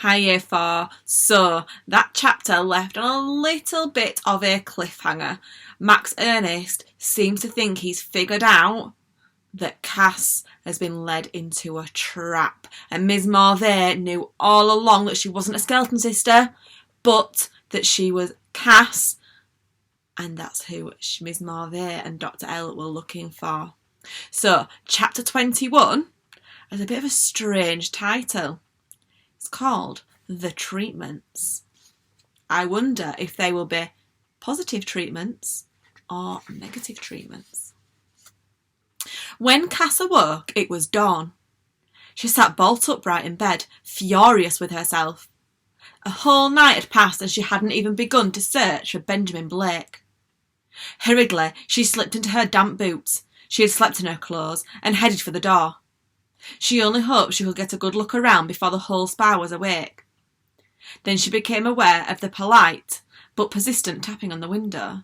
Hi Year 4. So, that chapter left on a little bit of a cliffhanger. Max Ernest seems to think he's figured out that Cass has been led into a trap. And Ms. Marvey knew all along that she wasn't a skeleton sister, but that she was Cass. And that's who Ms. Marvey and Dr. L were looking for. So, chapter 21 has a bit of a strange title. It's called The Treatments. I wonder if they will be positive treatments or negative treatments. When Cass awoke, it was dawn. She sat bolt upright in bed, furious with herself. A whole night had passed and she hadn't even begun to search for Benjamin Blake. Hurriedly, she slipped into her damp boots. She had slept in her clothes and headed for the door. She only hoped she could get a good look around before the whole spa was awake. Then she became aware of the polite but persistent tapping on the window.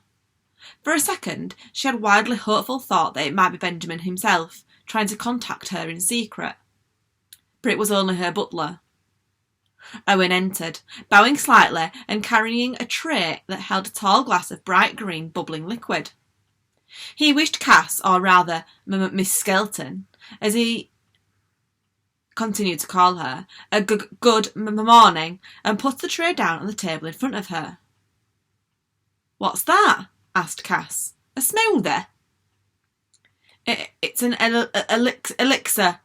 For a second, she had a wildly hopeful thought that it might be Benjamin himself, trying to contact her in secret. But it was only her butler. Owen entered, bowing slightly and carrying a tray that held a tall glass of bright green bubbling liquid. He wished Cass, or rather Miss Skelton, as he continued to call her, a good morning, and put the tray down on the table in front of her. "What's that?" asked Cass. "A smoothie?" It's an elixir.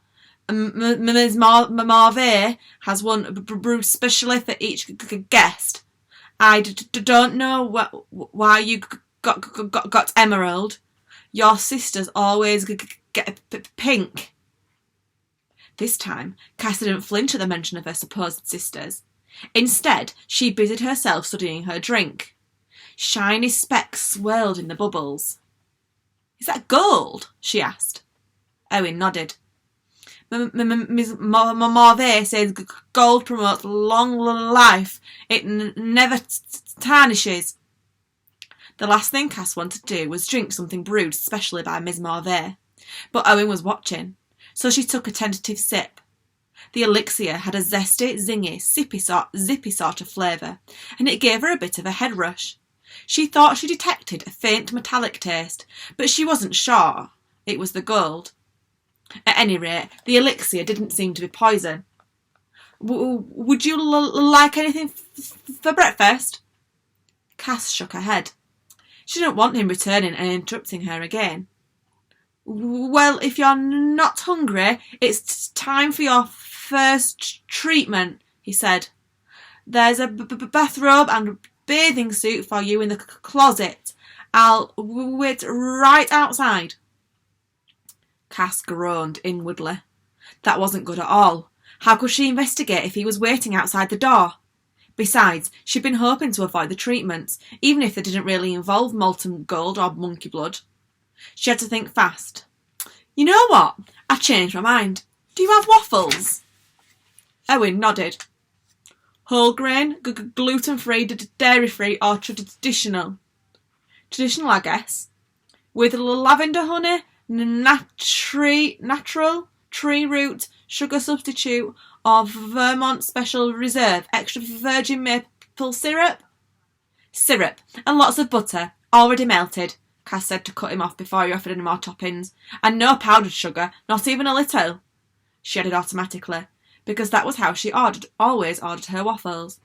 Ms. Marvey has one brewed specially for each guest. I don't know why you got emerald. Your sisters always get pink. This time, Cass didn't flinch at the mention of her supposed sisters. Instead, she busied herself studying her drink. Shiny specks swirled in the bubbles. "Is that gold?" she asked. Owen nodded. "Ms. Marvey says gold promotes long life. It never tarnishes." The last thing Cass wanted to do was drink something brewed specially by Ms. Marvey. But Owen was watching, so she took a tentative sip. The elixir had a zesty, zingy, zippy sort of flavour, and it gave her a bit of a head rush. She thought she detected a faint metallic taste, but she wasn't sure it was the gold. At any rate, the elixir didn't seem to be poison. Would you like anything for breakfast?" Cass shook her head. She didn't want him returning and interrupting her again. "Well, if you're not hungry, it's time for your first treatment," he said. "There's a bathrobe and bathing suit for you in the closet. I'll wait right outside." Cass groaned inwardly. That wasn't good at all. How could she investigate if he was waiting outside the door? Besides, she'd been hoping to avoid the treatments, even if they didn't really involve molten gold or monkey blood. She had to think fast. "You know what? I changed my mind. Do you have waffles?" Owen nodded. "Whole grain, gluten-free, dairy-free, or traditional?" "Traditional, I guess. With lavender honey, natural, tree root, sugar substitute, or Vermont Special Reserve, extra virgin maple syrup?" "Syrup, and lots of butter, already melted," Cass said to cut him off before he offered any more toppings. "And no powdered sugar, not even a little," she added automatically, because that was how she always ordered her waffles.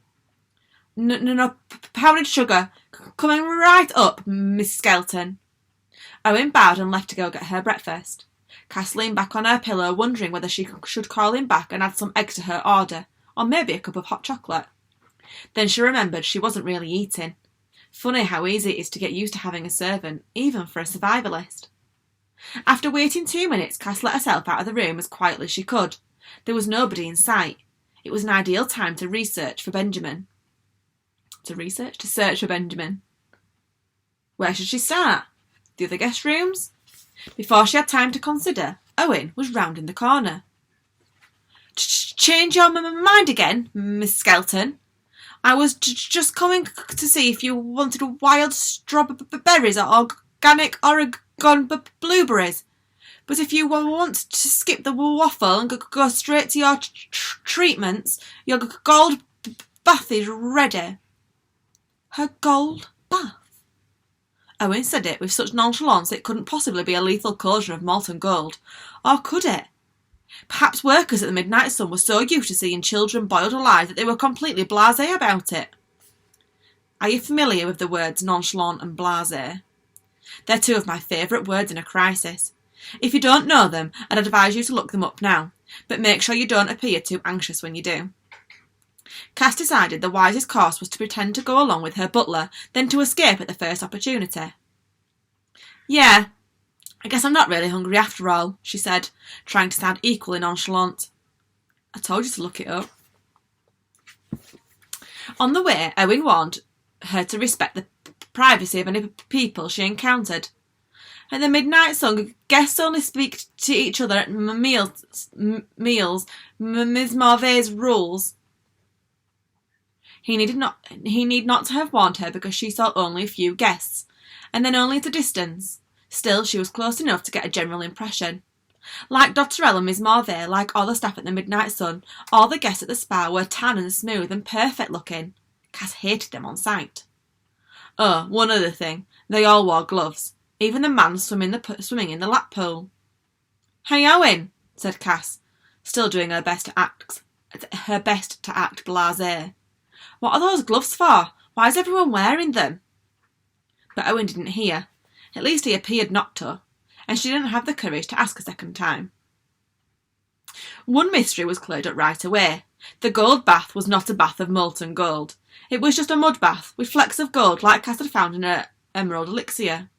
No powdered sugar. Coming right up, Miss Skelton." Owen bowed and left to go get her breakfast. Cass leaned back on her pillow, wondering whether she should call him back and add some eggs to her order, or maybe a cup of hot chocolate. Then she remembered she wasn't really eating. Funny how easy it is to get used to having a servant, even for a survivalist. After waiting 2 minutes, Cass let herself out of the room as quietly as she could. There was nobody in sight. It was an ideal time to search for Benjamin. Where should she start? The other guest rooms? Before she had time to consider, Owen was rounding the corner. "Change your mind again, Miss Skelton? I was just coming to see if you wanted wild strawberries or organic Oregon blueberries. But if you want to skip the waffle and go straight to your treatments, your gold bath is ready. Her gold bath? Owen said it with such nonchalance it couldn't possibly be a lethal cauldron of molten gold. Or could it? Perhaps workers at the Midnight Sun were so used to seeing children boiled alive that they were completely blasé about it. Are you familiar with the words nonchalant and blasé? They're two of my favourite words in a crisis. If you don't know them, I'd advise you to look them up now, but make sure you don't appear too anxious when you do. Cass decided the wisest course was to pretend to go along with her butler, then to escape at the first opportunity. Yeah, I guess I'm not really hungry after all, she said, trying to sound equally nonchalant. I told you to look it up. On the way, Owen warned her to respect the privacy of any people she encountered. At the Midnight Sun, guests only speak to each other at meals. Ms. Marvay's rules. He need not to have warned her because she saw only a few guests, and then only at a distance. Still, she was close enough to get a general impression. Like Dr. L and Miss Marvay, like all the staff at the Midnight Sun, all the guests at the spa were tan and smooth and perfect looking. Cass hated them on sight. Oh, one other thing. They all wore gloves. Even the man swimming in the lap pool. Hey, Owen, said Cass, still doing her best to act blasé. What are those gloves for? Why is everyone wearing them? But Owen didn't hear. At least he appeared not to, and she didn't have the courage to ask a second time. One mystery was cleared up right away. The gold bath was not a bath of molten gold. It was just a mud bath with flecks of gold like Cass had found in her emerald elixir.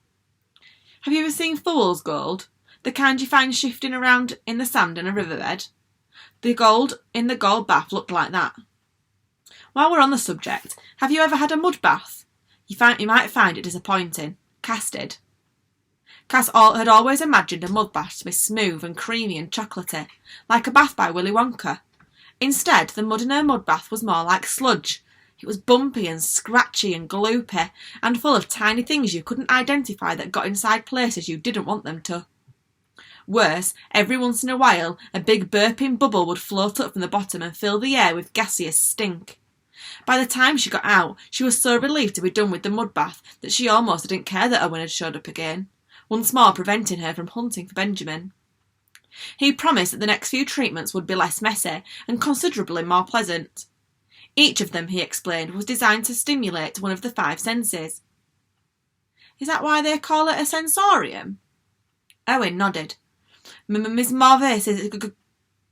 Have you ever seen fool's gold? The kind you find shifting around in the sand in a riverbed? The gold in the gold bath looked like that. While we're on the subject, have you ever had a mud bath? You might find it disappointing. Cass did. Cass had always imagined a mud bath to be smooth and creamy and chocolatey, like a bath by Willy Wonka. Instead, the mud in her mud bath was more like sludge. It was bumpy and scratchy and gloopy, and full of tiny things you couldn't identify that got inside places you didn't want them to. Worse, every once in a while, a big burping bubble would float up from the bottom and fill the air with gaseous stink. By the time she got out, she was so relieved to be done with the mud bath that she almost didn't care that Owen had showed up again, once more preventing her from hunting for Benjamin. He promised that the next few treatments would be less messy and considerably more pleasant. Each of them, he explained, was designed to stimulate one of the 5 senses. Is that why they call it a sensorium? Owen nodded. Miss Marvay's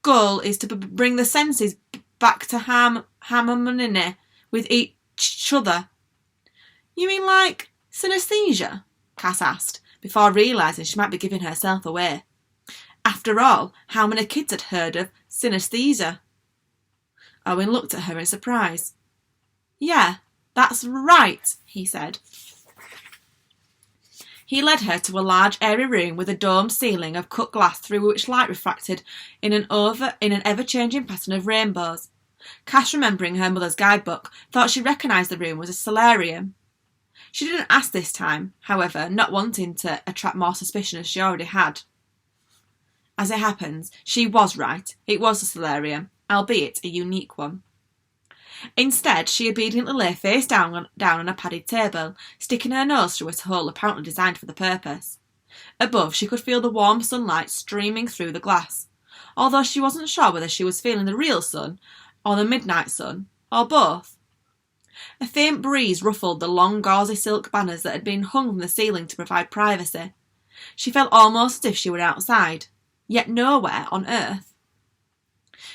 goal is to bring the senses back to harmony with each other. You mean like synesthesia? Cass asked, before realising she might be giving herself away. After all, how many kids had heard of synesthesia? Owen looked at her in surprise. Yeah, that's right, he said. He led her to a large airy room with a domed ceiling of cut glass through which light refracted in an ever-changing pattern of rainbows. Cass, remembering her mother's guidebook, thought she recognised the room was a solarium. She didn't ask this time, however, not wanting to attract more suspicion as she already had. As it happens, she was right. It was a solarium, albeit a unique one. Instead, she obediently lay face down on a padded table, sticking her nose through a hole apparently designed for the purpose. Above, she could feel the warm sunlight streaming through the glass, although she wasn't sure whether she was feeling the real sun, or the midnight sun, or both. A faint breeze ruffled the long gauzy silk banners that had been hung from the ceiling to provide privacy. She felt almost as if she were outside, yet nowhere on earth.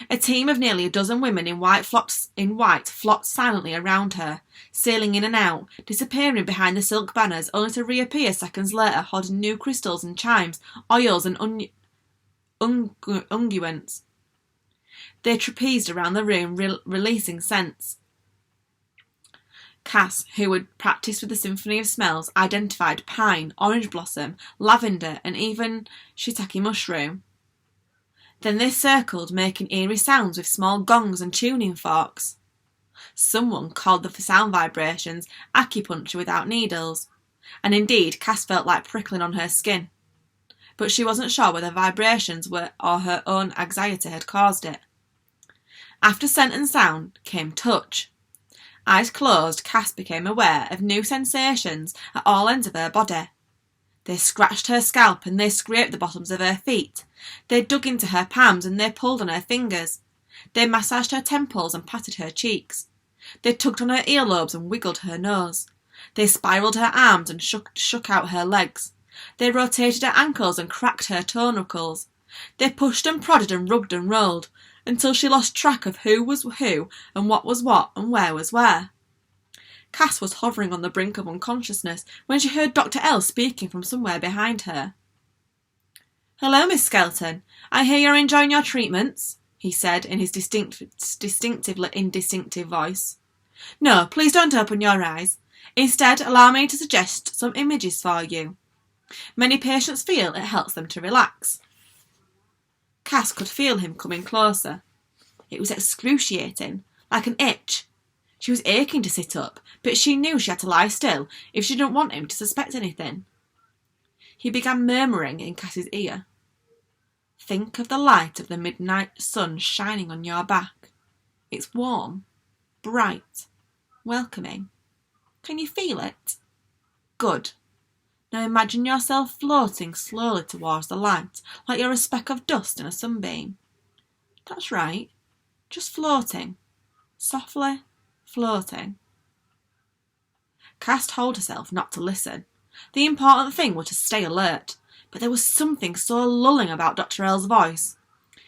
A team of nearly a dozen women in white flocked silently around her, sailing in and out, disappearing behind the silk banners only to reappear seconds later holding new crystals and chimes, oils and unguents. They trapezed around the room, releasing scents. Cass, who had practised with the symphony of smells, identified pine, orange blossom, lavender, and even shiitake mushroom. Then they circled, making eerie sounds with small gongs and tuning forks. Someone called the sound vibrations acupuncture without needles, and indeed Cass felt like prickling on her skin. but she wasn't sure whether vibrations were or her own anxiety had caused it. After scent and sound came touch. Eyes closed, Cass became aware of new sensations at all ends of her body. They scratched her scalp and they scraped the bottoms of her feet. They dug into her palms and they pulled on her fingers. They massaged her temples and patted her cheeks. They tugged on her earlobes and wiggled her nose. They spiralled her arms and shook out her legs. They rotated her ankles and cracked her toe knuckles. They pushed and prodded and rubbed and rolled, until she lost track of who was who and what and where was where. Cass was hovering on the brink of unconsciousness when she heard Dr. L speaking from somewhere behind her. "Hello, Miss Skelton. I hear you're enjoying your treatments," he said in his distinctively indistinctive voice. "No, please don't open your eyes. Instead, allow me to suggest some images for you. Many patients feel it helps them to relax." Cass could feel him coming closer. It was excruciating, like an itch. She was aching to sit up, but she knew she had to lie still if she didn't want him to suspect anything. He began murmuring in Cass's ear. "Think of the light of the midnight sun shining on your back. It's warm, bright, welcoming. Can you feel it? Good. Now imagine yourself floating slowly towards the light, like you're a speck of dust in a sunbeam. That's right, just floating, softly floating." Cass told herself not to listen. The important thing was to stay alert, but there was something so lulling about Dr. L's voice.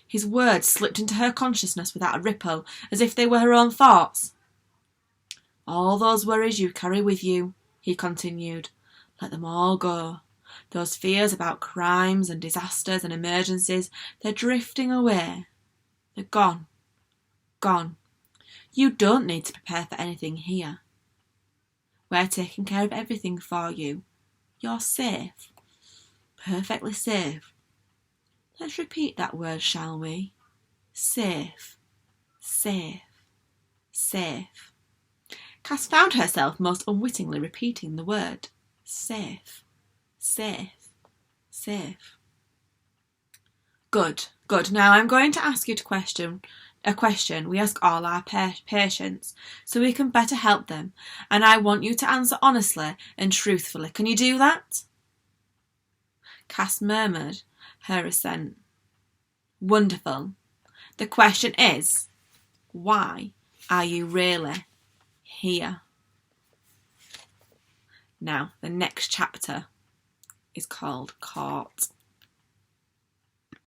His words slipped into her consciousness without a ripple, as if they were her own thoughts. "All those worries you carry with you," he continued, "let them all go. Those fears about crimes and disasters and emergencies, they're drifting away. They're gone. Gone. You don't need to prepare for anything here. We're taking care of everything for you. You're safe. Perfectly safe. Let's repeat that word, shall we? Safe. Safe. Safe." Cass found herself most unwittingly repeating the word. Safe. Safe. Safe. Good. Good. Now I'm going to ask you a question we ask all our patients so we can better help them, and I want you to answer honestly and truthfully. Can you do that? Cass murmured her assent. Wonderful. The question is, why are you really here? Now, the next chapter is called Court.